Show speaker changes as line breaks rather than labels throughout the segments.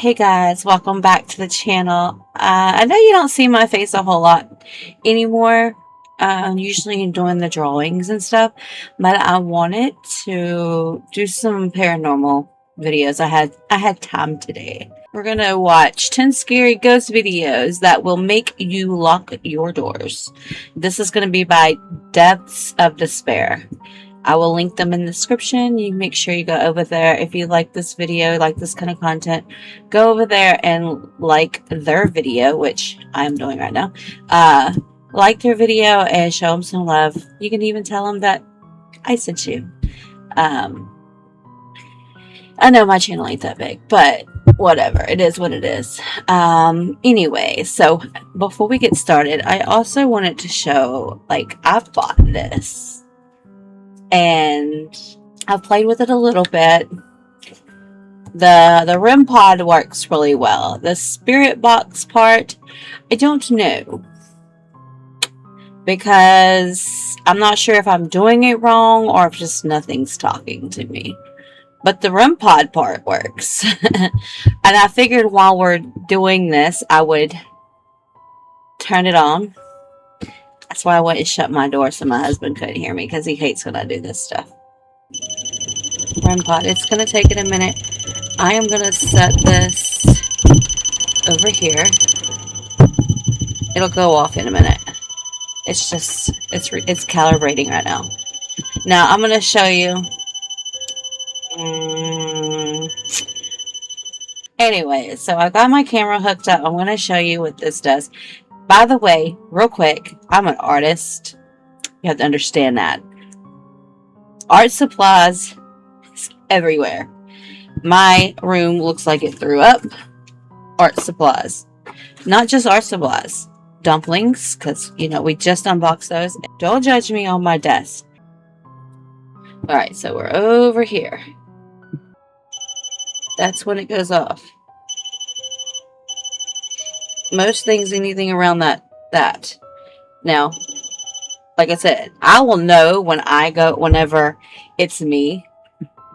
Hey guys, welcome back to the channel. I know you don't see my face a whole lot anymore. I'm usually doing the drawings and stuff, but I wanted to do some paranormal videos. I had time today. We're gonna watch 10 scary ghost videos that will make you lock your doors. This is gonna be by Depths of Despair. I will link them in the description. You make sure you go over there. If you like this video, like this kind of content, go over there and like their video, which I'm doing right now. Like their video and show them some love. You can even tell them that I sent you. I know my channel ain't that big, but whatever. It is what it is. Anyway, so before we get started, I also wanted to show, like, I've bought this. And I've played with it a little bit. The REM Pod works really well. The spirit box part, I don't know. Because I'm not sure if I'm doing it wrong or if just nothing's talking to me. But the REM Pod part works. And I figured while we're doing this, I would turn it on. That's why I went and shut my door so my husband couldn't hear me, because he hates when I do this stuff. REM Pod. It's going to take it a minute. I am going to set this over here. It'll go off in a minute. It's just, it's calibrating right now. Now, I'm going to show you. Anyway, so I got my camera hooked up. I'm going to show you what this does. By the way, real quick, I'm an artist. You have to understand that. Art supplies is everywhere. My room looks like it threw up. Art supplies. Not just art supplies. Dumplings, because, you know, we just unboxed those. Don't judge me on my desk. Alright, so we're over here. That's when it goes off. Most things, anything around that. Now, like I said, I will know whenever it's me.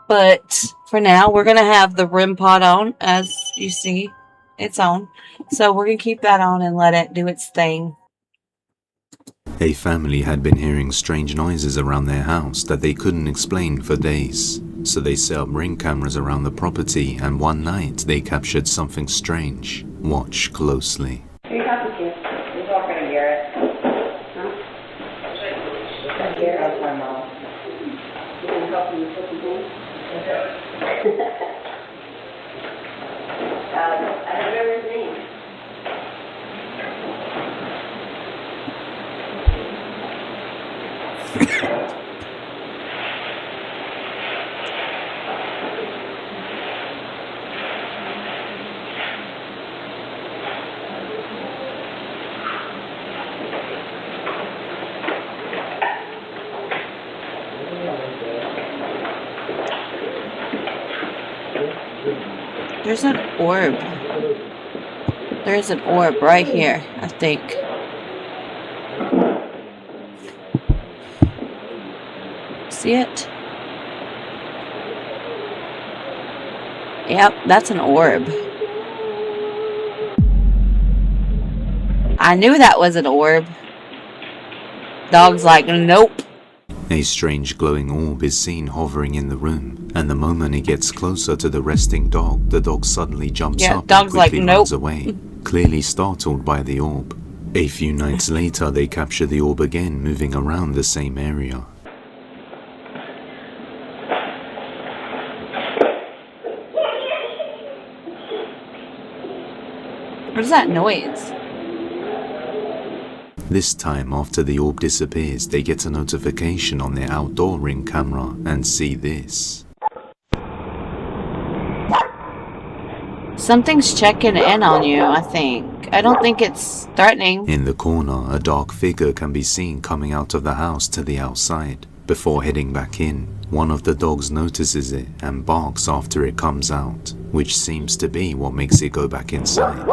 But for now, we're going to have the REM Pod on. As you see, it's on. So we're going to keep that on and let it do its thing.
A family had been hearing strange noises around their house that they couldn't explain for days. So they set up ring cameras around the property, and one night they captured something strange. Watch closely.
Who are you talking to? You're talking to Garrett. Huh? That's Garrett. That's my mom. You want to help me with cooking things? I don't remember his name.
There's an orb. There's an orb right here, I think. See it? Yep, that's an orb. I knew that was an orb. Dog's like, nope.
A strange glowing orb is seen hovering in the room, and the moment it gets closer to the resting dog, the dog suddenly jumps up and quickly runs away, clearly startled by the orb. A few nights later, they capture the orb again, moving around the same area.
What is that noise?
This time, after the orb disappears, they get a notification on their outdoor ring camera and see this.
Something's checking in on you, I think. I don't think it's threatening.
In the corner, a dark figure can be seen coming out of the house to the outside. Before heading back in, one of the dogs notices it and barks after it comes out, which seems to be what makes it go back inside.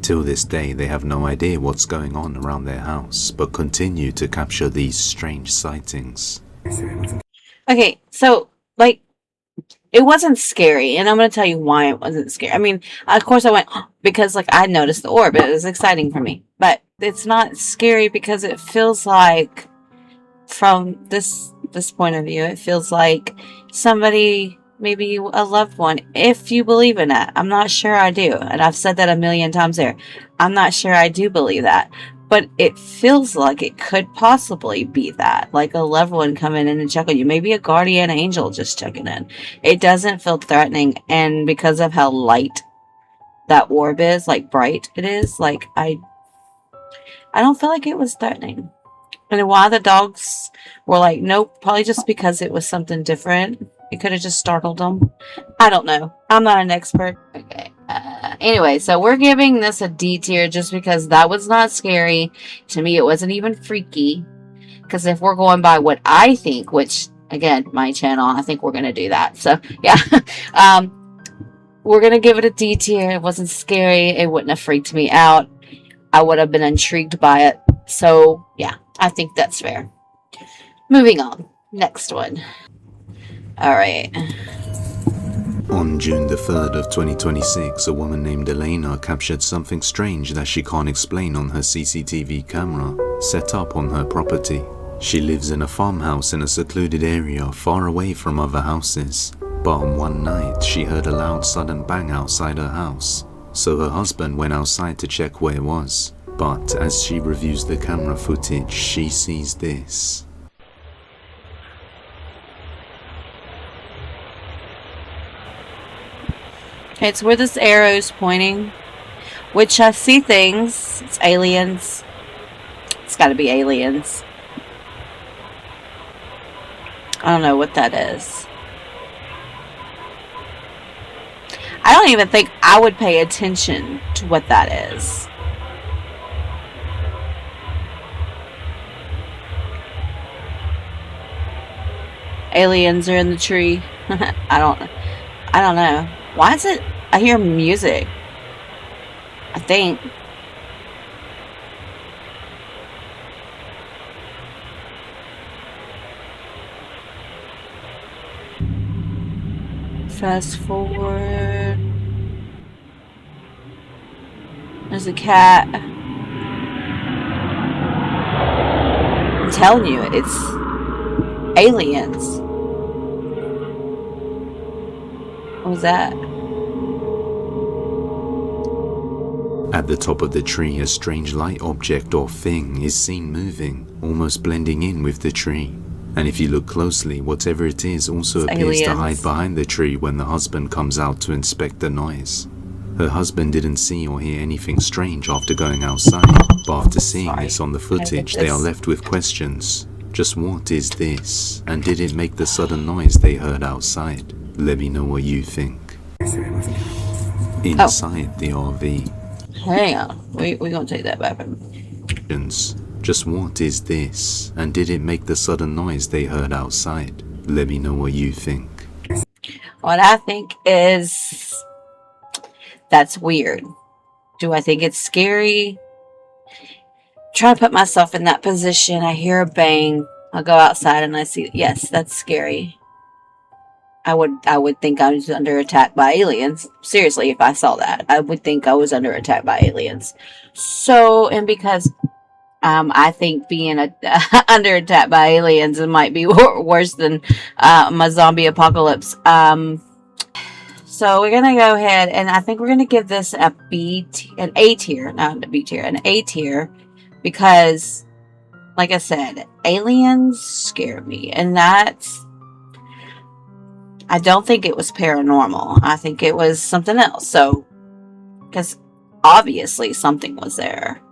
Till this day, they have no idea what's going on around their house, but continue to capture these strange sightings.
Okay, so, like, it wasn't scary, and I'm going to tell you why it wasn't scary. I mean, of course I went, because like I noticed the orb. It was exciting for me. But it's not scary because it feels like, from this point of view, it feels like somebody, maybe a loved one, if you believe in that. I'm not sure I do, and I've said that a million times there. I'm not sure I do believe that, but it feels like it could possibly be that, like a loved one coming in and check on you, maybe a guardian angel just checking in. It doesn't feel threatening, and because of how light that orb is, like bright it is, like I don't feel like it was threatening. And why the dogs were like, nope, probably just because it was something different. It could have just startled them. I don't know. I'm not an expert. Okay. Anyway, so we're giving this a D tier just because that was not scary. To me, it wasn't even freaky. Because if we're going by what I think, which, again, my channel, I think we're going to do that. So, yeah. We're going to give it a D tier. It wasn't scary. It wouldn't have freaked me out. I would have been intrigued by it. So, yeah, I think that's fair. Moving on. Next one. All right.
On June the 3rd of 2026, a woman named Elena captured something strange that she can't explain on her CCTV camera set up on her property. She lives in a farmhouse in a secluded area far away from other houses. But on one night, she heard a loud sudden bang outside her house. So her husband went outside to check where it was. But as she reviews the camera footage, she sees this.
Okay, it's where this arrow's pointing, which I see things. It's aliens. It's got to be aliens. I don't know what that is. I don't even think I would pay attention to what that is. Aliens are in the tree. I don't know. Why is it? I hear music. I think. Fast forward. There's a cat. I'm telling you, it's aliens. What was that?
At the top of the tree, a strange light object or thing is seen moving, almost blending in with the tree. And if you look closely, whatever it is also
It's
appears to
aliens.
hide behind the tree when the husband comes out to inspect the noise. Her husband didn't see or hear anything strange after going outside, but after seeing this on the footage, they are left with questions. Just what is this? And did it make the sudden noise they heard outside? Let me know what you think. Inside the RV.
Hang on. We're going to take that back.
Just what is this? And did it make the sudden noise they heard outside? Let me know what you think.
What I think is, that's weird. Do I think it's scary? Try to put myself in that position. I hear a bang. I'll go outside and I see, yes, that's scary. I would think I was under attack by aliens. Seriously, if I saw that, I would think I was under attack by aliens. So, and because I think being under attack by aliens might be worse than my zombie apocalypse. So we're gonna go ahead and I think we're gonna give this an A tier, not a B tier, an A tier, because, like I said, aliens scare me, and I don't think it was paranormal. I think it was something else. So, because obviously something was there.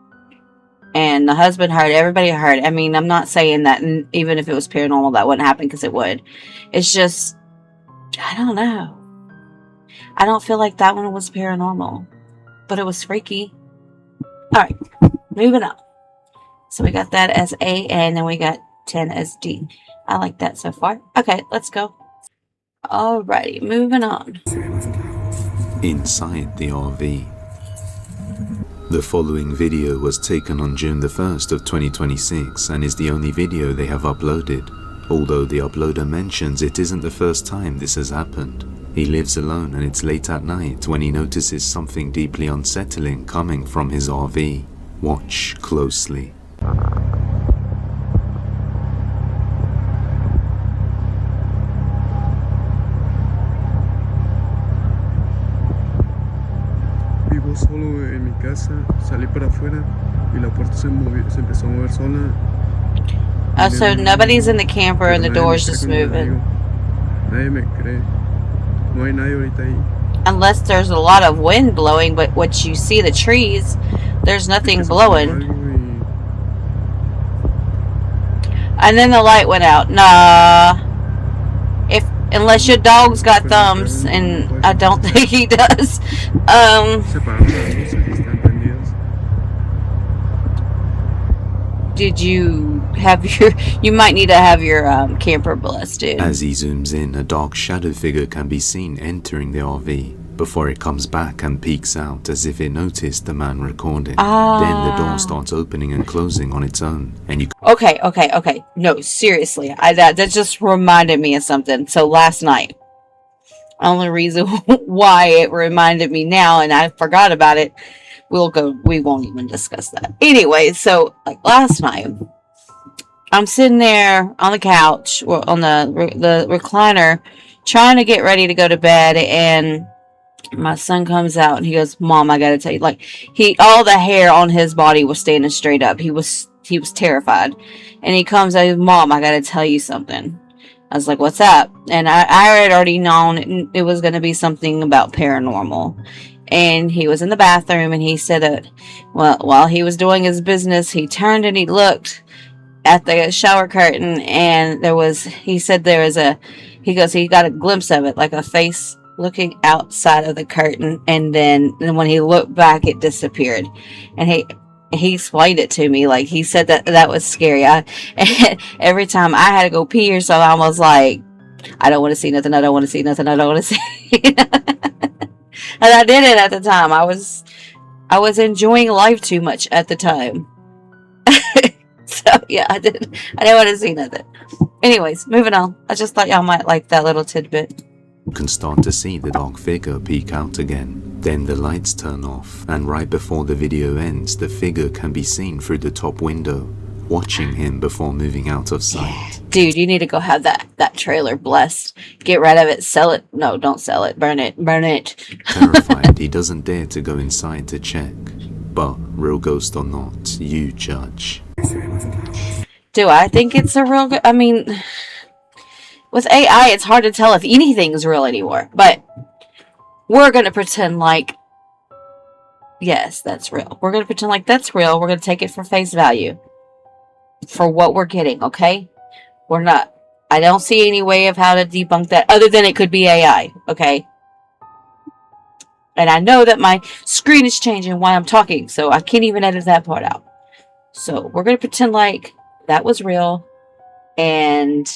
And the husband heard, everybody heard. I mean, I'm not saying that even if it was paranormal, that wouldn't happen, because it would. It's just, I don't know. I don't feel like that one was paranormal. But it was freaky. Alright, moving on. So we got that as A, and then we got 10 as D. I like that so far. Okay, let's go. Alrighty, moving on.
Inside the RV. The following video was taken on June the 1st of 2026 and is the only video they have uploaded, although the uploader mentions it isn't the first time this has happened. He lives alone and it's late at night when he notices something deeply unsettling coming from his RV. Watch closely.
Vivo solo en mi casa, salí para afuera y la puerta se empezó a mover sola.
Oh, so nobody's in the camper and the door's just moving.
Nadie me cree. No hay nadie ahorita ahí.
Unless there's a lot of wind blowing, but what you see the trees, there's nothing blowing. And then the light went out. Nah. Unless your dog's got thumbs, and I don't think he does. Did you have you might need to have your camper blessed, dude.
As he zooms in, a dark shadow figure can be seen entering the RV before it comes back and peeks out as if it noticed the man recording. Then the door starts opening and closing on its own, and you...
Okay. No, seriously. That just reminded me of something. So last night, only reason why it reminded me now, and I forgot about it, we won't even discuss that. Anyway, so like last night, I'm sitting there on the couch, or on the recliner, trying to get ready to go to bed, and my son comes out and he goes, "Mom, I gotta tell you," like all the hair on his body was standing straight up. He was terrified, and he comes out, "Mom, I gotta tell you something." I was like, "What's up?" And I had already known it was going to be something about paranormal. And he was in the bathroom, and he said that, well, while he was doing his business, he turned and he looked at the shower curtain, and he goes, he got a glimpse of it, like a face looking outside of the curtain, and then when he looked back, it disappeared. And he explained it to me, like he said that was scary. Every time I had to go pee or so, I was like, I don't want to see nothing, I don't want to see nothing, I don't want to see nothing. And I did it at the time. I was enjoying life too much at the time. So yeah, I didn't want to see nothing. Anyways, moving on. I just thought y'all might like that little tidbit.
You can start to see the dark figure peek out again. Then the lights turn off, and right before the video ends, the figure can be seen through the top window, watching him before moving out of sight.
Dude, you need to go have that trailer blessed. Get rid of it. Sell it. No, don't sell it. Burn it. Burn it.
Terrified, he doesn't dare to go inside to check. But, real ghost or not, you judge.
Do I think it's a real... I mean, with AI, it's hard to tell if anything's real anymore. But we're going to pretend like, yes, that's real. We're going to pretend like that's real. We're going to take it for face value. For what we're getting, okay? We're not... I don't see any way of how to debunk that other than it could be AI, okay? And I know that my screen is changing while I'm talking, so I can't even edit that part out. So we're going to pretend like that was real. And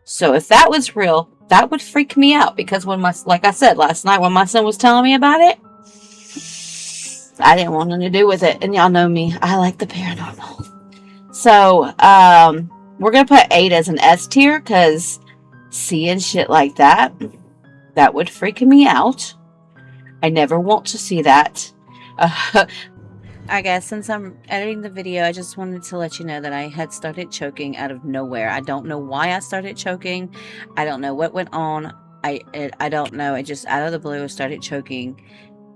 so if that was real, that would freak me out. Because like I said, last night when my son was telling me about it, I didn't want nothing to do with it. And y'all know me. I like the paranormal. So, we're going to put 8 as an S tier, because seeing shit like that would freak me out. I never want to see that. I guess since I'm editing the video, I just wanted to let you know that I had started choking out of nowhere. I don't know why I started choking. I don't know what went on. I don't know. It just out of the blue started choking.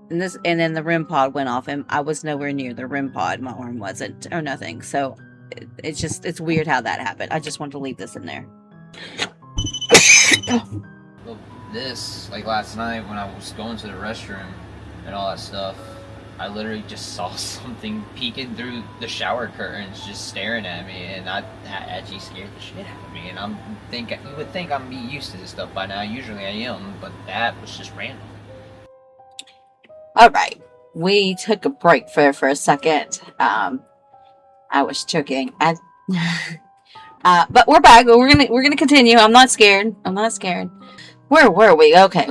And then the REM pod went off, and I was nowhere near the REM pod. My arm wasn't, or nothing. So it's weird how that happened. I just wanted to leave this in there.
Well, this, like last night when I was going to the restroom and all that stuff, I literally just saw something peeking through the shower curtains, just staring at me, and that actually scared the shit out of me. And you would think I'm used to this stuff by now. Usually I am, but that was just random.
All right, we took a break for a second. I was choking. But we're back. We're gonna continue. I'm not scared. Where were we? Okay,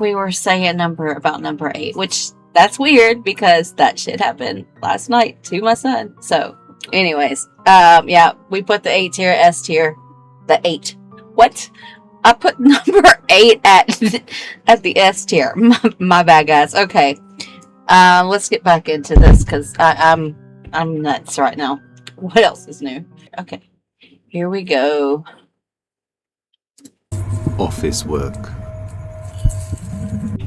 we were saying number 8, which that's weird because that shit happened last night to my son. So, anyways, yeah, we put the 8 tier, S tier, the 8. What? I put number 8 at the S tier. My bad, guys. Okay. Let's get back into this because I'm nuts right now. What else is new? Okay. Here we go.
Office work.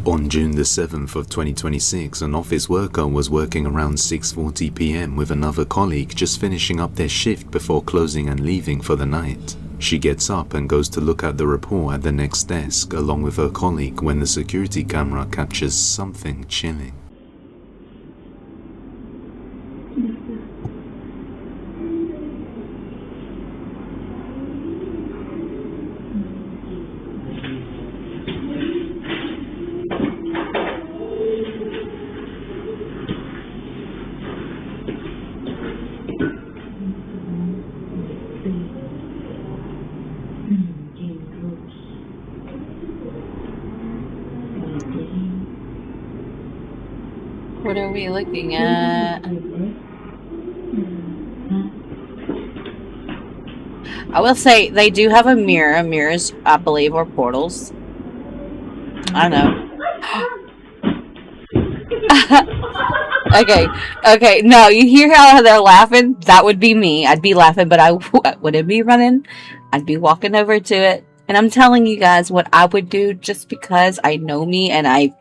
On June the 7th of 2026, an office worker was working around 6:40 p.m. with another colleague just finishing up their shift before closing and leaving for the night. She gets up and goes to look at the report at the next desk along with her colleague when the security camera captures something chilling.
What are we looking at? I will say they do have a mirror. Mirrors, I believe, are portals. I know. Okay. No, you hear how they're laughing? That would be me. I'd be laughing, but I wouldn't be running. I'd be walking over to it. And I'm telling you guys what I would do just because I know me and I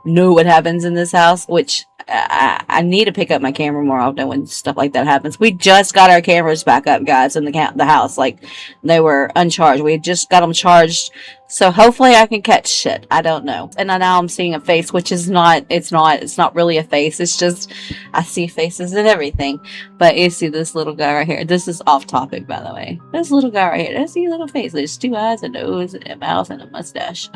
know what happens in this house, which I need to pick up my camera more often when stuff like that happens. We just got our cameras back up, guys, in the house. Like, they were uncharged. We just got them charged. So hopefully I can catch shit. I don't know. And now I'm seeing a face, which is it's not really a face. It's just, I see faces and everything. But you see this little guy right here. This is off topic, by the way. This little guy right here. I see a little face. There's 2 eyes, a nose, a mouth, and a mustache.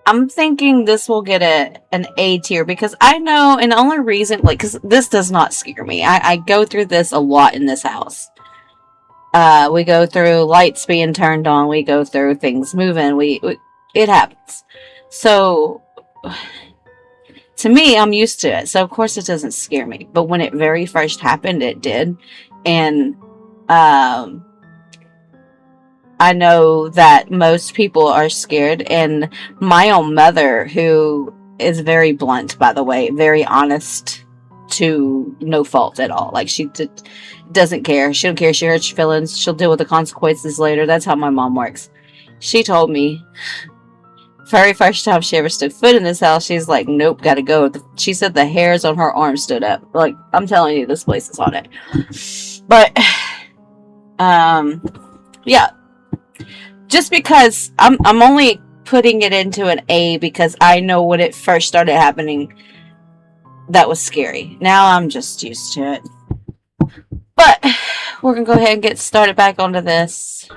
I'm thinking this will get an A tier because I know, and the only reason, like, because this does not scare me. I go through this a lot in this house. We go through lights being turned on. We go through things moving. It happens. So, to me, I'm used to it. So, of course, it doesn't scare me. But when it very first happened, it did. And, I know that most people are scared, and my own mother, who is very blunt, by the way, very honest to no fault at all. Like, she doesn't care. She don't care. She hurts your feelings. She'll deal with the consequences later. That's how my mom works. She told me, very first time she ever stood foot in this house, she's like, nope, gotta go. She said the hairs on her arm stood up. Like, I'm telling you, this place is haunted. But, yeah. Just because I'm only putting it into an A because I know when it first started happening, that was scary. Now I'm just used to it. But we're going to go ahead and get started back onto this.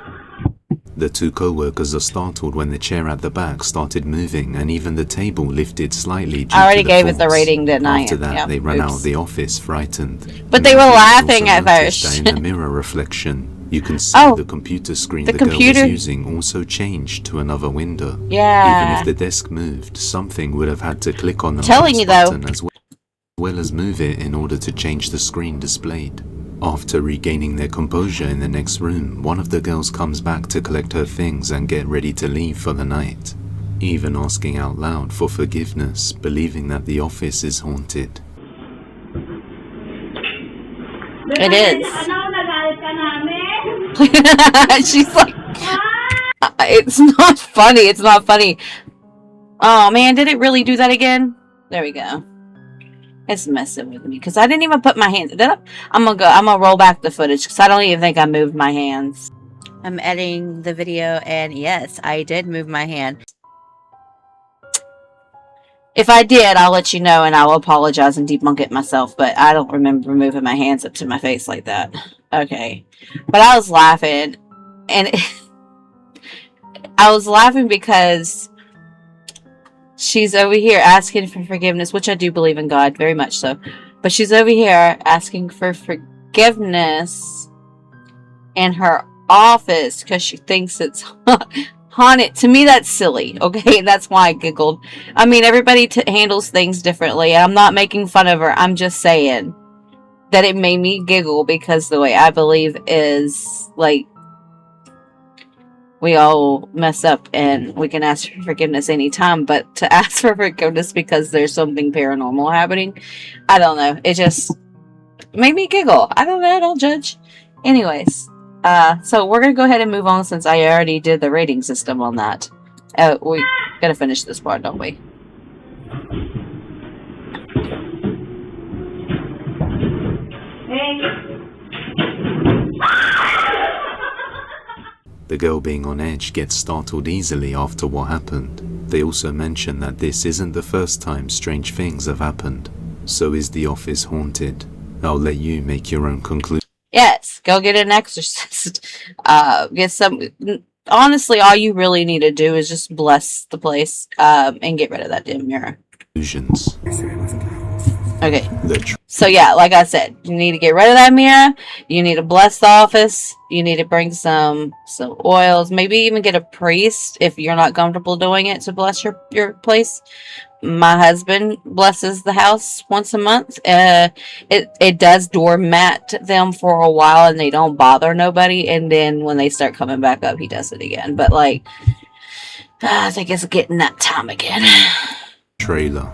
The 2 co-workers are startled when the chair at the back started moving and even the table lifted slightly.
I already gave it the rating, didn't I?
After that, they ran out of the office frightened.
But they were laughing at first.
In the mirror reflection, you can see the computer screen the girl was using also changed to another window.
Yeah.
Even if the desk moved, something would have had to click on the
button
as well as move it in order to change the screen displayed. After regaining their composure in the next room, one of the girls comes back to collect her things and get ready to leave for the night, even asking out loud for forgiveness, believing that the office is haunted.
It is. She's like, it's not funny. It's not funny. Oh man, did it really do that again? There we go. It's messing with me because I didn't even put my hands. I'm gonna roll back the footage because I don't even think I moved my hands. I'm editing the video, and yes, I did move my hand. If I did, I'll let you know and I'll apologize and debunk it myself, but I don't remember moving my hands up to my face like that. Okay. But I was laughing, and I was laughing because she's over here asking for forgiveness, which I do believe in God, very much so. But she's over here asking for forgiveness in her office because she thinks it's haunted. To me, that's silly, okay? That's why I giggled. I mean, everybody handles things differently. I'm not making fun of her. I'm just saying that it made me giggle because the way I believe is, like, we all mess up and we can ask for forgiveness anytime, but to ask for forgiveness because there's something paranormal happening, I don't know. It just made me giggle. I don't know. Don't judge. Anyways, so we're gonna go ahead and move on since I already did the rating system on that. We gotta finish this part, don't we?
The girl being on edge gets startled easily after what happened. They also mention that this isn't the first time strange things have happened. So is the office haunted? I'll let you make your own conclusion.
Yes, go get an exorcist. Get some. Honestly, all you really need to do is just bless the place, and get rid of that damn mirror. Okay. So yeah, like I said, you need to get rid of that mirror. You need to bless the office. You need to bring some oils. Maybe even get a priest if you're not comfortable doing it to bless your place. My husband blesses the house once a month. It does doormat them for a while and they don't bother nobody. And then when they start coming back up, he does it again. But like, I think it's getting that time again.
Trailer.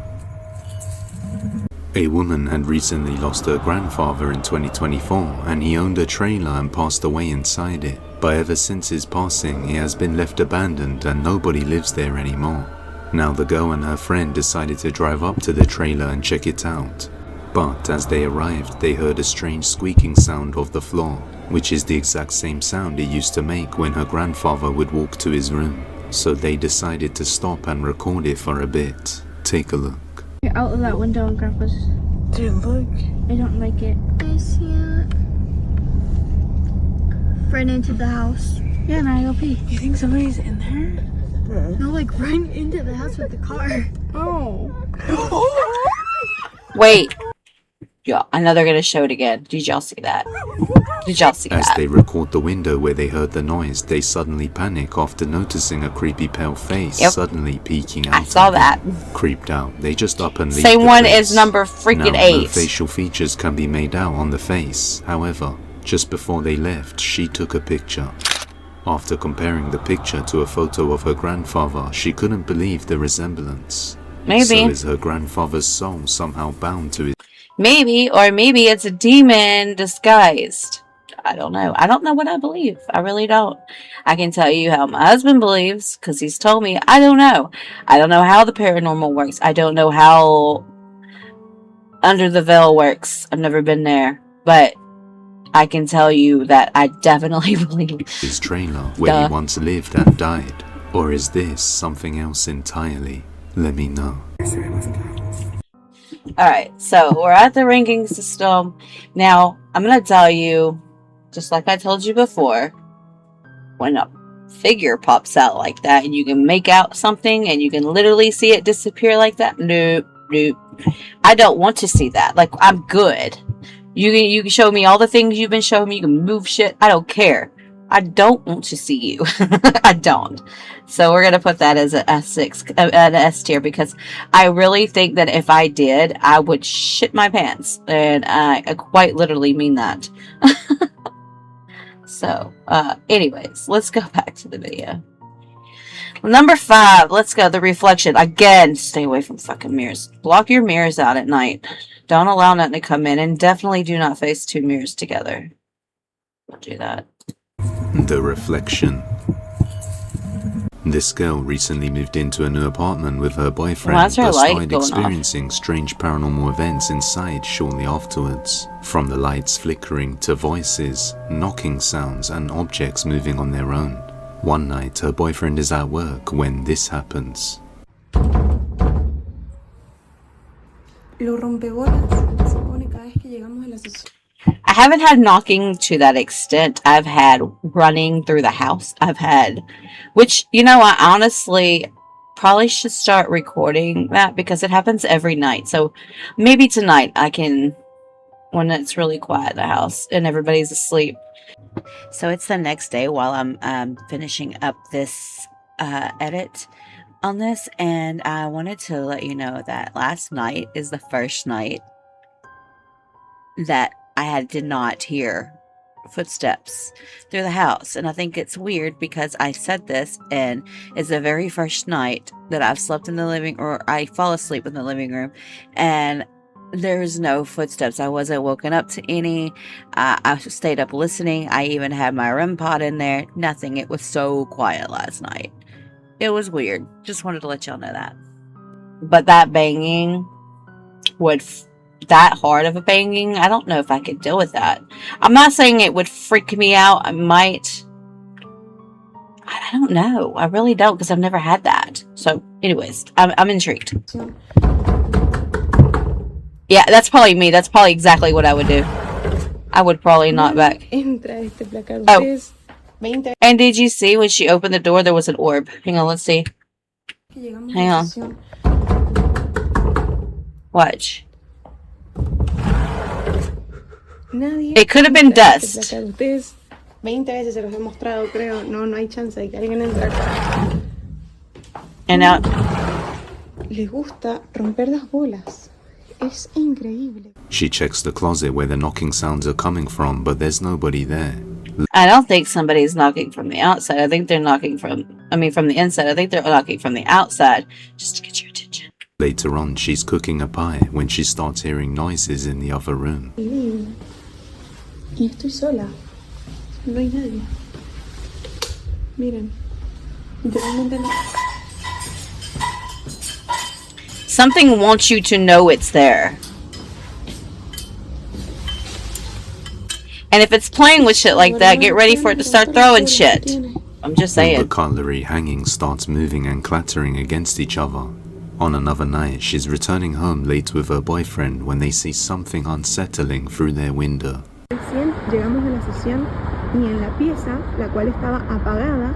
A woman had recently lost her grandfather in 2024 and he owned a trailer and passed away inside it. But ever since his passing, it has been left abandoned and nobody lives there anymore. Now the girl and her friend decided to drive up to the trailer and check it out. But as they arrived, they heard a strange squeaking sound off the floor, which is the exact same sound it used to make when her grandfather would walk to his room. So they decided to stop and record it for a bit. Take a look.
You're out of that window and Grandpa's.
Dude, look.
I don't like it. I see it. Right into the house. Yeah, and I go pee.
You think somebody's in there?
No, like right into the house with the car.
Oh.
Wait. Yeah, I know they're gonna show it again. Did y'all see that? Did y'all see
As
that?
they record the window where they heard the noise, they suddenly panic after noticing a creepy pale face suddenly peeking out.
I saw that.
Creeped out, they just up and leave
Same
the
one
place.
is number freaking
Now,
8.
no facial features can be made out on the face. However, just before they left, she took a picture. After comparing the picture to a photo of her grandfather, she couldn't believe the resemblance.
Maybe.
So is her grandfather's soul somehow bound to his...
Maybe, or maybe it's a demon disguised. I don't know. I don't know what I believe. I really don't. I can tell you how my husband believes, because he's told me. I don't know. I don't know how the paranormal works. I don't know how under the veil works. I've never been there. But I can tell you that I definitely believe
his trailer where he once lived and died. Or is this something else entirely? Let me know.
Alright, so we're at the ranking system. Now, I'm going to tell you, just like I told you before, when a figure pops out like that and you can make out something and you can literally see it disappear like that, nope. I don't want to see that. Like, I'm good. You can show me all the things you've been showing me. You can move shit. I don't care. I don't want to see you. I don't. So we're going to put that as an S6, an S tier, because I really think that if I did, I would shit my pants. And I quite literally mean that. So, anyways, let's go back to the video. Number 5, let's go. The reflection. Again, stay away from fucking mirrors. Block your mirrors out at night. Don't allow nothing to come in. And definitely do not face 2 mirrors together. Don't do that.
The reflection. This girl recently moved into a new apartment with her boyfriend,
Why's her
but
light
started
going
experiencing strange paranormal events inside shortly afterwards. From the lights flickering to voices, knocking sounds, and objects moving on their own. One night, her boyfriend is at work when this happens.
Los rompebolas se supone cada vez que llegamos a la sesión.
I haven't had knocking to that extent. I've had running through the house. I've had, which, you know, I honestly probably should start recording that because it happens every night. So maybe tonight I can, when it's really quiet in the house and everybody's asleep. So it's the next day while I'm finishing up this edit on this, and I wanted to let you know that last night is the first night that I did not hear footsteps through the house. And I think it's weird because I said this, and it's the very first night that I've slept in the living, or I fall asleep in the living room, and there's no footsteps. I wasn't woken up to any. I stayed up listening. I even had my REM pod in there. Nothing. It was so quiet last night. It was weird. Just wanted to let y'all know that. But that banging that hard of a banging, I don't know if I could deal with that. I'm not saying it would freak me out. I don't know. I really don't, because I've never had that. So, anyways, I'm intrigued. Yeah, that's probably me. That's probably exactly what I would do. I would probably knock back. Oh. And did you see when she opened the door, there was an orb? Hang on, let's see. Hang on. Watch. It could have been dust.
20 veces se los he mostrado, creo. No hay chance de que alguien entre acá.
And now,
Les gusta romper las bolas. Es increíble.
She checks the closet where the knocking sounds are coming from, but there's nobody there.
I don't think somebody's knocking from the outside. I think they're knocking from the inside. I think they're knocking from the outside just to get your attention.
Later on, she's cooking a pie when she starts hearing noises in the other room.
Y estoy sola. No hay nadie. Miren. Literalmente no.
Something wants you to know it's there. And if it's playing with shit like that, get ready for it to start throwing shit. I'm just
All the
saying.
cutlery hanging starts moving and clattering against each other. On another night, she's returning home late with her boyfriend when they see something unsettling through their window.
Recién llegamos a la sesión y en la pieza, la cual estaba apagada,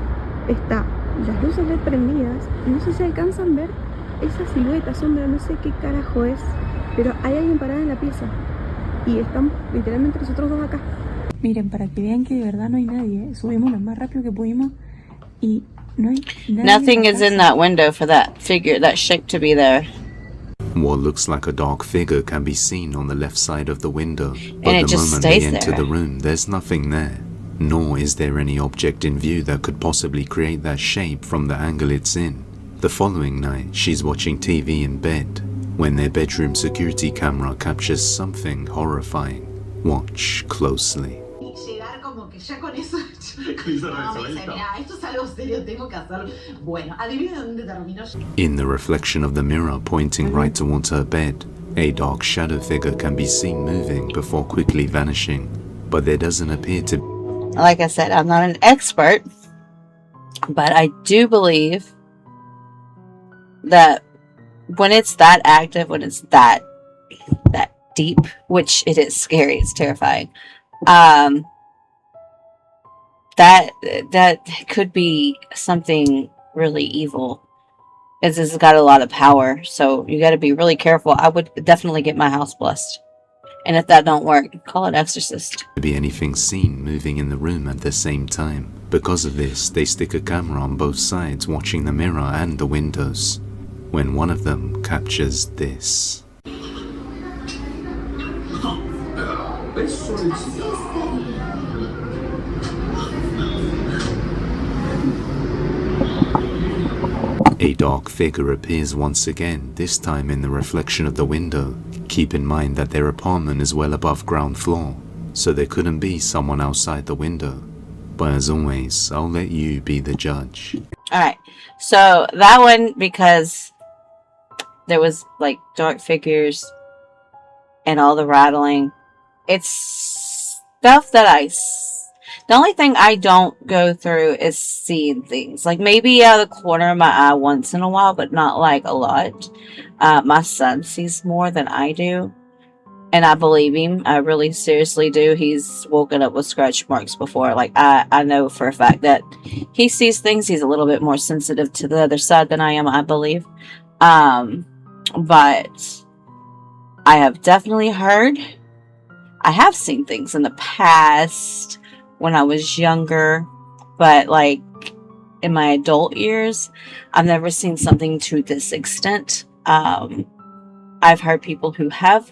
está las luces LED prendidas y no sé si alcanzan a ver esa silueta, sombra, no sé qué carajo es, pero hay alguien parado en la pieza y estamos literalmente nosotros dos acá. Miren, para que vean que de verdad no hay nadie, subimos lo más rápido que pudimos y no hay nadie.
Nothing is in that window for that figure, that shape to be there.
What looks like a dark figure can be seen on the left side of the window, but
it
the
just
moment they
stays
enter
there.
the room, there's nothing there. Nor is there any object in view that could possibly create that shape from the angle it's in. The following night, she's watching TV in bed when their bedroom security camera captures something horrifying. Watch closely.
Llegar como que ya con eso. No, me dice, mira, esto es algo serio, tengo que hacerlo. Bueno, adivina dónde terminó.
In the reflection of the mirror pointing right towards her bed, a dark shadow figure can be seen moving before quickly vanishing, but there doesn't appear to be.
Like I said, I'm not an expert, but I do believe that when it's that active, when it's that deep, which it is scary, it's terrifying, that could be something really evil. It's got a lot of power, so you got to be really careful. I would definitely get my house blessed, and if that don't work, call an exorcist.
Be anything seen moving in the room at the same time. Because of this, they stick a camera on both sides watching the mirror and the windows. When one of them captures this. A dark figure appears once again, this time in the reflection of the window. Keep in mind that their apartment is well above ground floor, so there couldn't be someone outside the window. But as always, I'll let you be the judge.
Alright, so that one, because there was like dark figures and all the rattling, it's stuff that the only thing I don't go through is seeing things. Like maybe out of the corner of my eye once in a while, but not like a lot. My son sees more than I do. And I believe him. I really seriously do. He's woken up with scratch marks before. Like I know for a fact that he sees things. He's a little bit more sensitive to the other side than I am, I believe. But I have definitely heard. I have seen things in the past when I was younger, but like in my adult years, I've never seen something to this extent. I've heard people who have,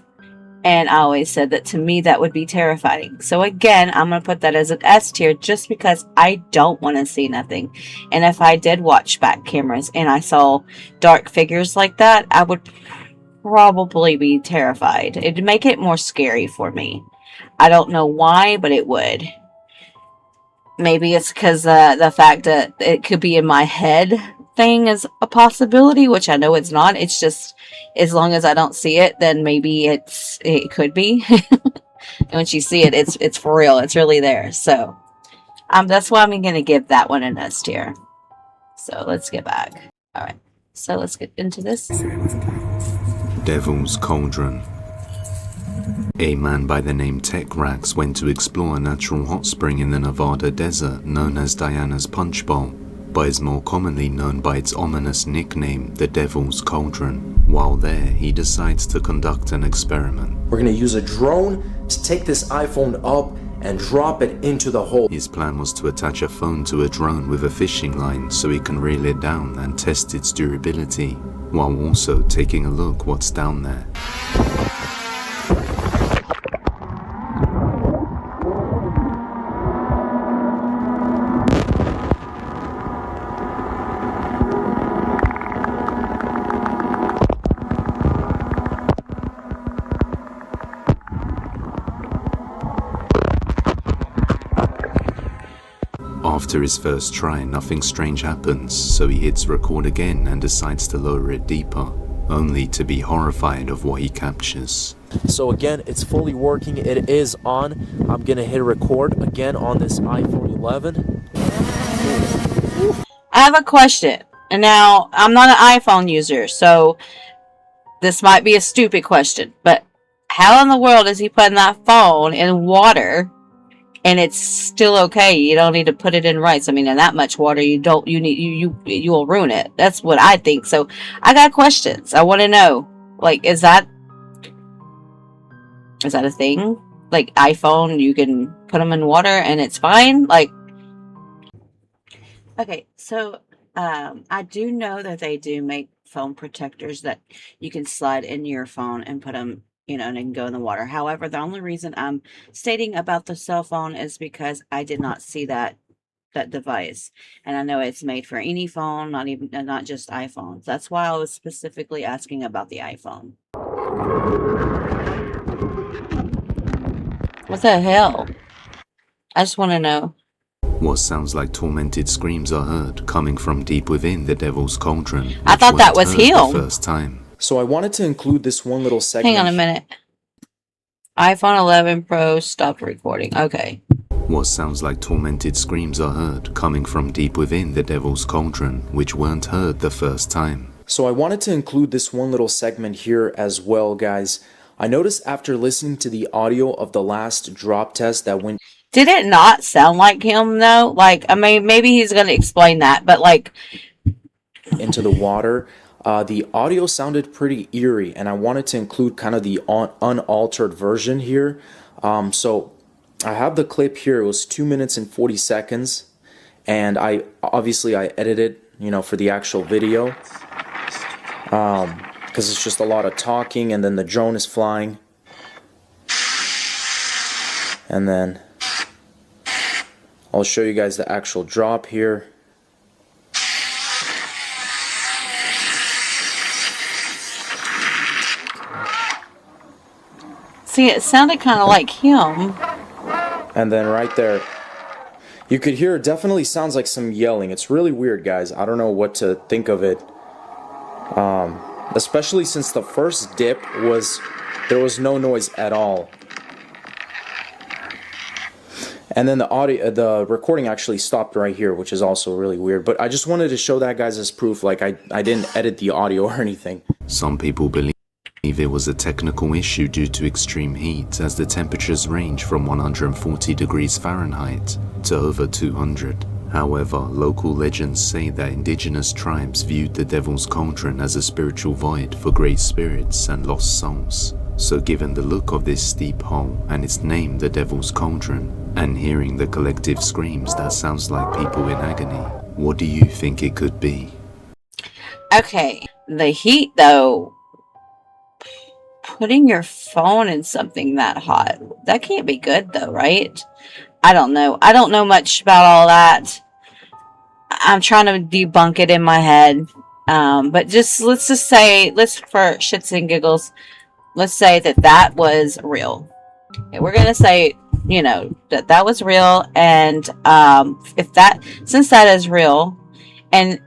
And I always said that to me that would be terrifying. So again, I'm going to put that as an S tier just because I don't want to see nothing. And if I did watch back cameras and I saw dark figures like that, I would probably be terrified. It'd make it more scary for me. I don't know why, but it would. Maybe it's because the fact that it could be in my head thing is a possibility, which I know it's not. It's just, as long as I don't see it, then maybe it could be. And once you see it, it's for real. It's really there. So that's why I'm going to give that one an S tier. So let's get back. All right. So let's get into this.
Devil's Cauldron. A man by the name Tech Rax went to explore a natural hot spring in the Nevada desert known as Diana's Punch Bowl, but is more commonly known by its ominous nickname, the Devil's Cauldron. While there, he decides to conduct an experiment.
We're gonna use a drone to take this iPhone up and drop it into the hole.
His plan was to attach a phone to a drone with a fishing line so he can reel it down and test its durability, while also taking a look what's down there. After his first try, nothing strange happens, so he hits record again and decides to lower it deeper, only to be horrified of what he captures.
So again, it's fully working, it is on. I'm gonna hit record again on this iPhone 11.
I have a question. And now, I'm not an iPhone user, so this might be a stupid question, but how in the world is he putting that phone in water and it's still okay? You don't need to put it in rice. I mean, in that much water, you will ruin it. That's what I think. So I got questions. I want to know, like, is that a thing? Like, iPhone, you can put them in water and it's fine? Like, okay, so I do know that they do make phone protectors that you can slide in your phone and put them, and it can go in the water. However, the only reason I'm stating about the cell phone is because I did not see that device. And I know it's made for any phone, not just iPhones. That's why I was specifically asking about the iPhone. What the hell? I just want to know.
What sounds like tormented screams are heard coming from deep within the Devil's Cauldron.
I thought that was him.
The first time.
So I wanted to include this one little segment.
Hang on a minute. iPhone 11 Pro stopped recording. Okay.
What sounds like tormented screams are heard coming from deep within the Devil's Cauldron, which weren't heard the first time.
So I wanted to include this one little segment here as well, guys. I noticed after listening to the audio of the last drop test that went...
Did it not sound like him, though? Like, I mean, maybe he's going to explain that, but like...
into the water, the audio sounded pretty eerie, and I wanted to include kind of the unaltered version here. So I have the clip here. It was 2 minutes and 40 seconds, and I edited, for the actual video, because it's just a lot of talking, and then the drone is flying, and then I'll show you guys the actual drop here.
See, it sounded kind of like him.
And then right there, you could hear, it definitely sounds like some yelling. It's really weird, guys. I don't know what to think of it. Especially since the first dip there was no noise at all. And then the recording actually stopped right here, which is also really weird. But I just wanted to show that, guys, as proof. Like, I didn't edit the audio or anything.
Some people believe it was a technical issue due to extreme heat, as the temperatures range from 140 degrees Fahrenheit to over 200. However, local legends say that indigenous tribes viewed the Devil's Cauldron as a spiritual void for great spirits and lost souls. So given the look of this steep hole and its name, the Devil's Cauldron, and hearing the collective screams that sounds like people in agony, what do you think it could be?
Okay, the heat, though, putting your phone in something that hot. That can't be good though, right? I don't know. I don't know much about all that. I'm trying to debunk it in my head. But let's just say, for shits and giggles, let's say that was real. Okay, we're gonna say, that was real, and since that is real, and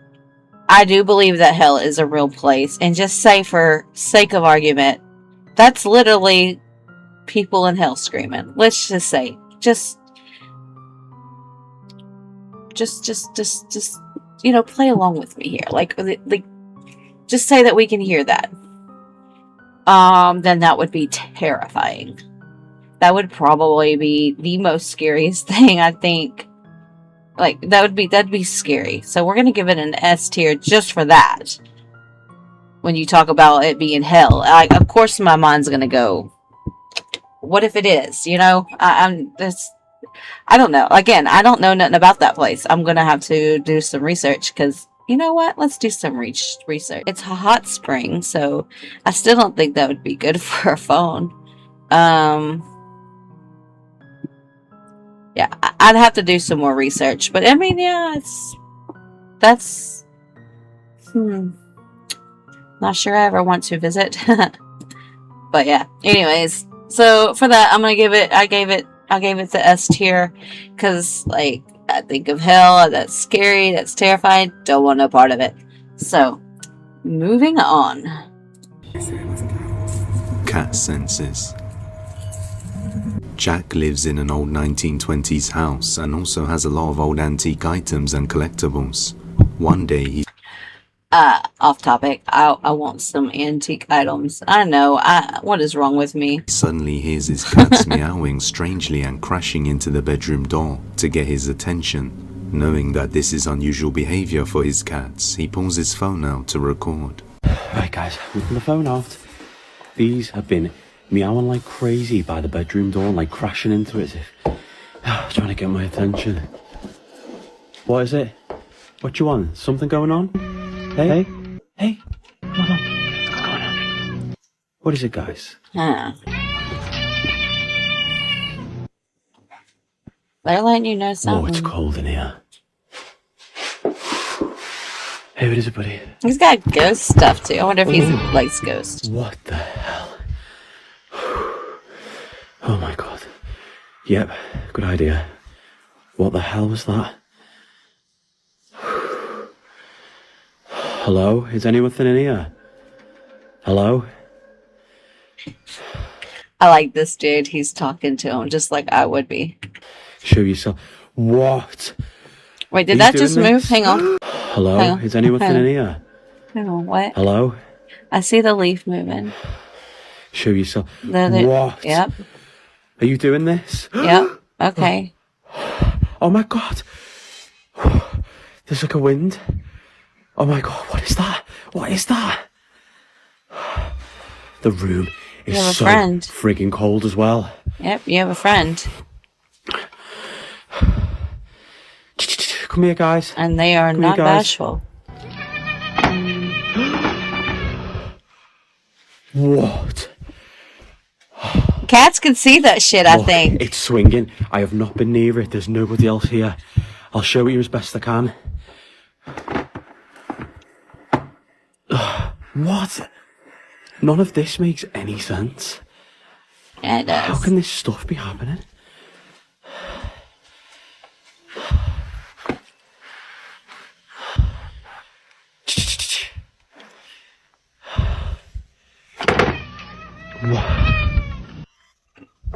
I do believe that hell is a real place, and just say for sake of argument, that's literally people in hell screaming. Let's just say, just play along with me here. Like, just say that we can hear that. Then that would be terrifying. That would probably be the most scariest thing, I think. Like, that'd be scary. So we're gonna give it an S tier just for that. When you talk about it being hell, like, of course my mind's gonna go, what if it is? I don't know. Again, I don't know nothing about that place. I'm gonna have to do some research, because you know what? Let's do some research. It's a hot spring, so I still don't think that would be good for a phone. Yeah, I'd have to do some more research. But I mean, yeah, that's not sure I ever want to visit. But yeah, anyways, so for that, I gave it the S tier, because, like, I think of hell, that's scary, that's terrifying, don't want no part of it. So, moving on.
Cat senses. Jack lives in an old 1920s house and also has a lot of old antique items and collectibles. One day he...
Off topic, I want some antique items. I know, what is wrong with me?
Suddenly hears his cats meowing strangely and crashing into the bedroom door to get his attention. Knowing that this is unusual behavior for his cats, he pulls his phone out to record.
Right guys, whipping the phone out. These have been meowing like crazy by the bedroom door and like crashing into it as if trying to get my attention. What is it? What you want? Something going on? Hey? Come on. What's going on? What is it, guys?
They're letting you know something.
Oh, it's cold in here. Hey, what is it, buddy?
He's got ghost stuff too. I wonder if he likes ghosts.
What the hell? Oh my god. Yep, good idea. What the hell was that? Hello? Is anything in here? Hello?
I like this dude. He's talking to him just like I would be.
Show yourself. What?
Wait, did that just move? Hang on.
Hello?
Hang on.
Is anything in here?
Hang on, what?
Hello?
I see the leaf moving.
Show yourself.
What? Yep.
Are you doing this?
Yep. Okay.
Oh my god. There's like a wind. Oh my god, what is that? What is that? The room is so friggin' cold as well.
Yep, you have a friend.
Come here, guys.
And they are not bashful.
What?
Cats can see that shit, I think.
It's swinging. I have not been near it. There's nobody else here. I'll show you as best I can. What? None of this makes any sense.
Yeah, it does.
How can this stuff be happening?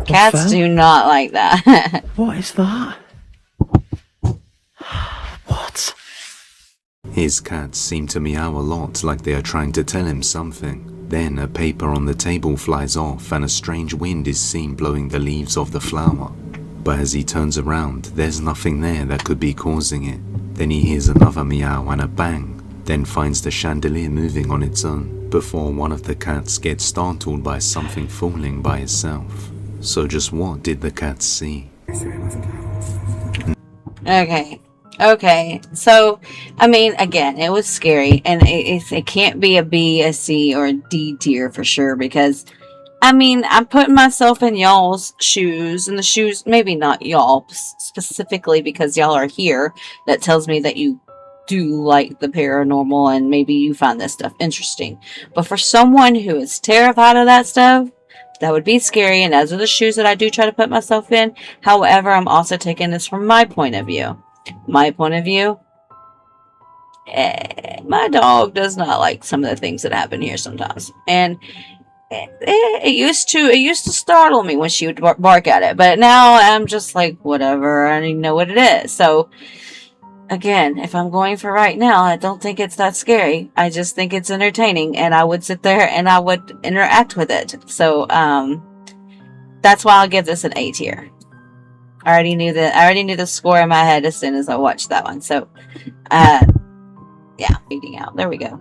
Cats do not like that.
What is that? What?
His cats seem to meow a lot, like they are trying to tell him something. Then a paper on the table flies off and a strange wind is seen blowing the leaves of the flower. But as he turns around, there's nothing there that could be causing it. Then he hears another meow and a bang, then finds the chandelier moving on its own, before one of the cats gets startled by something falling by itself. So just what did the cats see?
Okay, so, I mean, again, it was scary, and it can't be a B, a C, or a D tier for sure, because I mean, I'm putting myself in y'all's shoes, and the shoes, maybe not y'all specifically because y'all are here. That tells me that you do like the paranormal and maybe you find this stuff interesting. But for someone who is terrified of that stuff, that would be scary, and those are the shoes that I do try to put myself in. However, I'm also taking this from my point of view. My point of view, my dog does not like some of the things that happen here sometimes. And it used to startle me when she would bark at it, but now I'm just like, whatever, I don't even know what it is. So again, if I'm going for right now, I don't think it's that scary. I just think it's entertaining, and I would sit there and I would interact with it. So that's why I'll give this an A tier. I already knew the score in my head as soon as I watched that one. So yeah, fading out. There we go.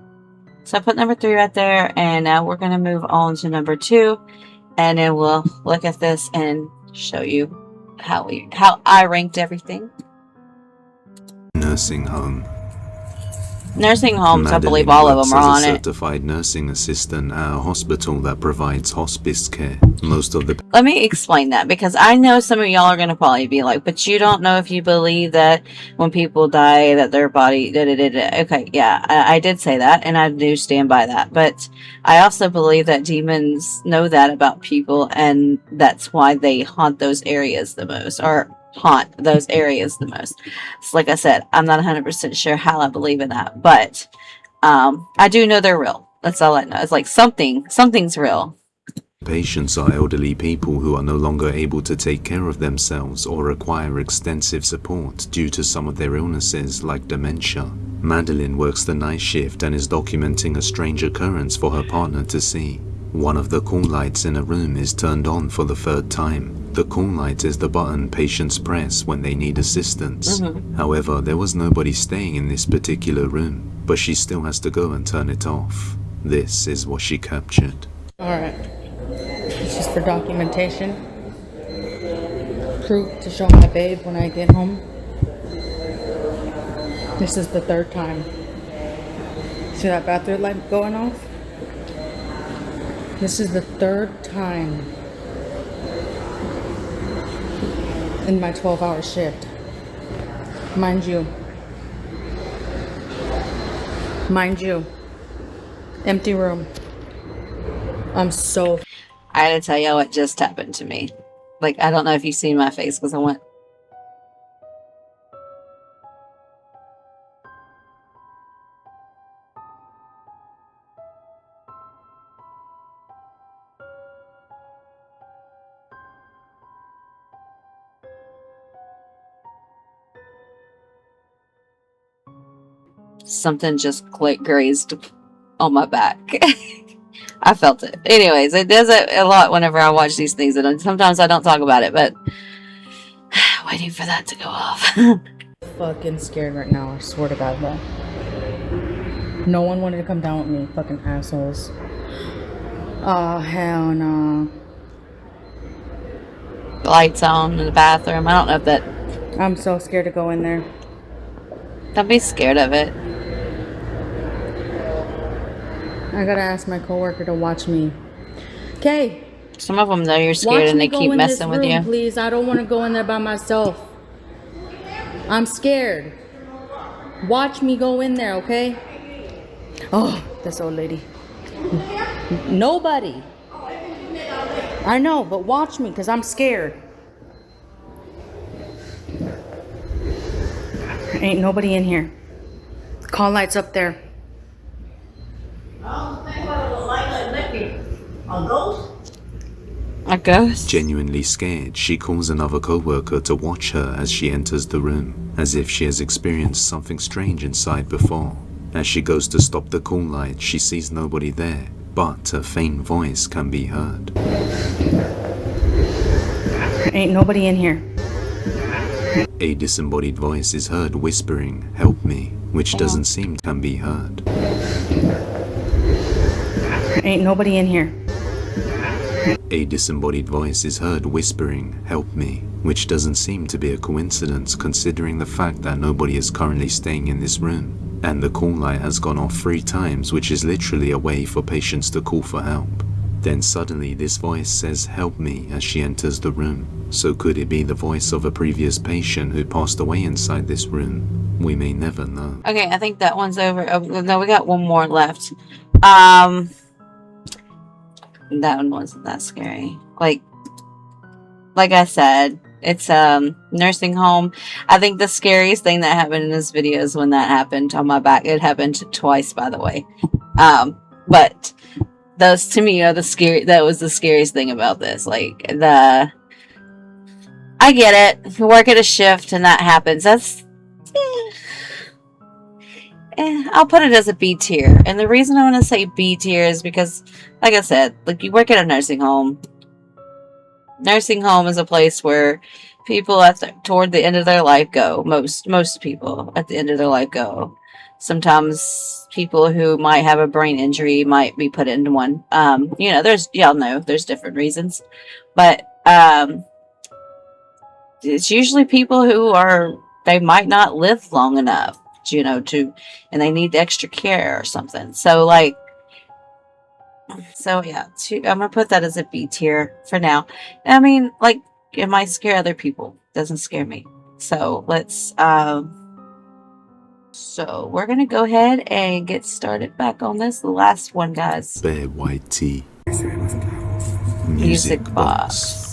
So I put number 3 right there, and now we're gonna move on to number 2, and then we'll look at this and show you how I ranked everything.
Nursing home.
Nursing homes, I believe
Madeline
all of
works
them are
as
on
a
it.
certified nursing assistant at a hospital that provides hospice care. Most of the
Let me explain that, because I know some of y'all are going to probably be like, but you don't know if you believe that when people die that their body okay, yeah, I did say that, and I do stand by that, but I also believe that demons know that about people, and that's why they haunt those areas the most, or haunt those areas the most. So like I said, I'm not 100% sure how I believe in that, but I do know they're real. That's all I know. It's like something's real.
patients are elderly people who are no longer able to take care of themselves or require extensive support due to some of their illnesses like dementia. Madeline works the night shift and is documenting a strange occurrence for her partner to see. One of the call lights in a room is turned on for the 3rd time. The call light is the button patients press when they need assistance. However, there was nobody staying in this particular room, but she still has to go and turn it off. This is what she captured.
Alright. This is for documentation. Proof to show my babe when I get home. This is the 3rd time. See that bathroom light going off? This is the 3rd time in my 12-hour shift. Mind you, empty room. I
gotta tell y'all what just happened to me. Like, I don't know if you've seen my face, because I went... Something just grazed on my back. I felt it. Anyways, it does it a lot whenever I watch these things, and sometimes I don't talk about it, but waiting for that to go off.
fucking scared right now, I swear to God, though. No one wanted to come down with me, fucking assholes. Oh, hell no.
Lights on in the bathroom. I don't know if that...
I'm so scared to go in there.
Don't be scared of it.
I gotta ask my coworker to watch me. Okay.
Some of them know you're scared and they keep messing with you.
Please, I don't want to go in there by myself. I'm scared. Watch me go in there, okay? Oh, this old lady. Nobody. I know, but watch me, because I'm scared. Ain't nobody in here. Call light's up there.
A ghost?
Genuinely scared, she calls another co-worker to watch her as she enters the room, as if she has experienced something strange inside before. As she goes to stop the call light, she sees nobody there, but a faint voice can be heard.
Ain't nobody in here.
A disembodied voice is heard whispering, "Help me," which doesn't seem can be heard.
Ain't nobody in here.
A disembodied voice is heard whispering, "Help me," which doesn't seem to be a coincidence considering the fact that nobody is currently staying in this room, and the call light has gone off 3 times, which is literally a way for patients to call for help. Then suddenly this voice says help me as she enters the room. So could it be the voice of a previous patient who passed away inside this room? We may never know.
Okay, I think that one's over. Oh, no, we got one more left. That one wasn't that scary. Like I said, it's nursing home. I think the scariest thing that happened in this video is when that happened on my back. It happened twice, by the way. But those to me are that was the scariest thing about this. Like I get it. You work at a shift and that happens. That's I'll put it as a B tier. And the reason I want to say B tier is because, like I said, like you work at a nursing home. Nursing home is a place where people toward the end of their life go. Most people at the end of their life go. Sometimes people who might have a brain injury might be put into one. Y'all know there's different reasons, but it's usually people who they might not live long enough, and they need extra care or something. So yeah, I'm gonna put that as a B tier for now. I mean, like, it might scare other people. Doesn't scare me. So let's so we're gonna go ahead and get started back on this. The last one, guys.
Bare white tee.
Music box.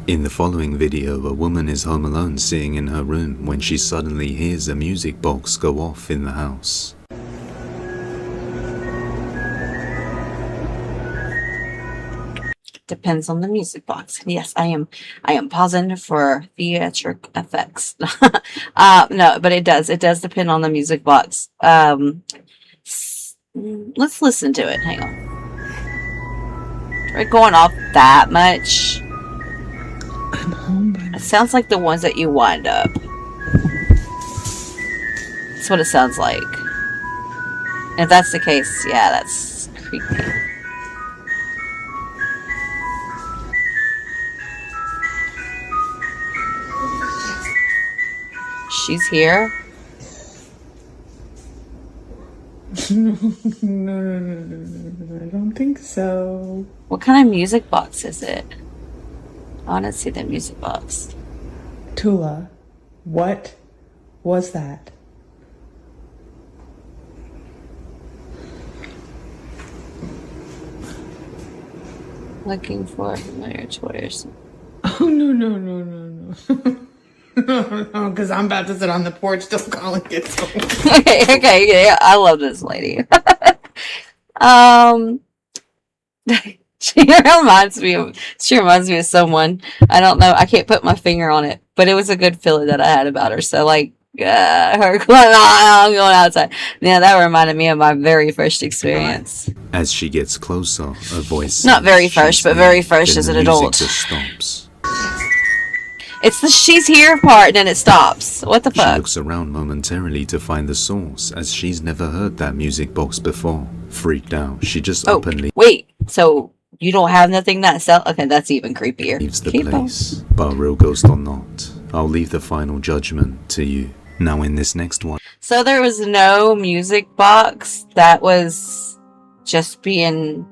In the following video, a woman is home alone sitting in her room when she suddenly hears a music box go off in the house.
Depends on the music box. Yes, I am pausing for theatric effects. No, but it does depend on the music box. Let's listen to it. Hang on. We're going off that much.
I'm home.
It sounds like the ones that you wind up. That's what it sounds like. And if that's the case, yeah, that's creepy. She's here.
No, I don't think so.
What kind of music box is it? I want to see the music box.
Tula, what was that?
Looking for familiar toys.
Oh, no. No, because I'm about to sit on the porch still calling it.
Okay, yeah, I love this lady. She reminds me of someone. I don't know. I can't put my finger on it, but it was a good feeling that I had about her. So her going outside. Yeah, that reminded me of my very first experience.
As she gets closer, a voice.
Not very first, but very first as an adult.
Just stops.
It's the she's here part, and then it stops. What the fuck?
She looks around momentarily to find the source, as she's never heard that music box before. Freaked out, she just openly.
Wait, so you don't have nothing that sells? Okay, that's even creepier.
Leaves the place. But real ghost or not, I'll leave the final judgment to you. Now in this next one.
So there was no music box that was just being.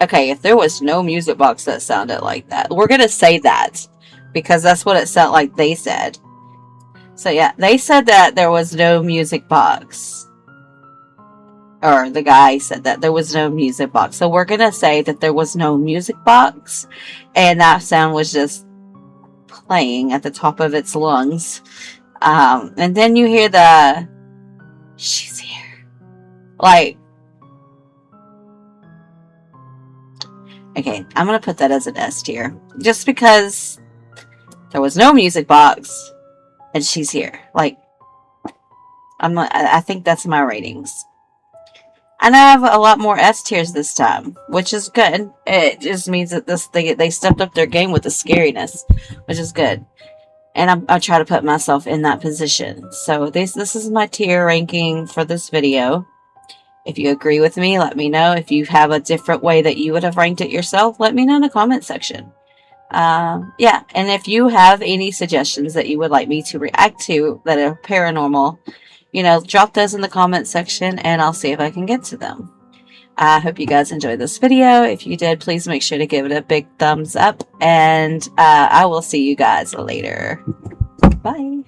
Okay, if there was no music box that sounded like that, we're gonna say that because that's what it sounded like they said. So yeah, they said that there was no music box. Or the guy said that there was no music box. So we're gonna say that there was no music box and that sound was just playing at the top of its lungs. And then you hear the she's here. Okay, I'm gonna put that as an S tier. Just because there was no music box and she's here. I think that's my ratings. And I have a lot more S tiers this time, which is good. It just means that they stepped up their game with the scariness, which is good. And I try to put myself in that position. So this is my tier ranking for this video. If you agree with me, let me know. If you have a different way that you would have ranked it yourself, let me know in the comment section. Yeah, and if you have any suggestions that you would like me to react to that are paranormal, drop those in the comment section and I'll see if I can get to them. I hope you guys enjoyed this video. If you did, please make sure to give it a big thumbs up, and I will see you guys later. Bye.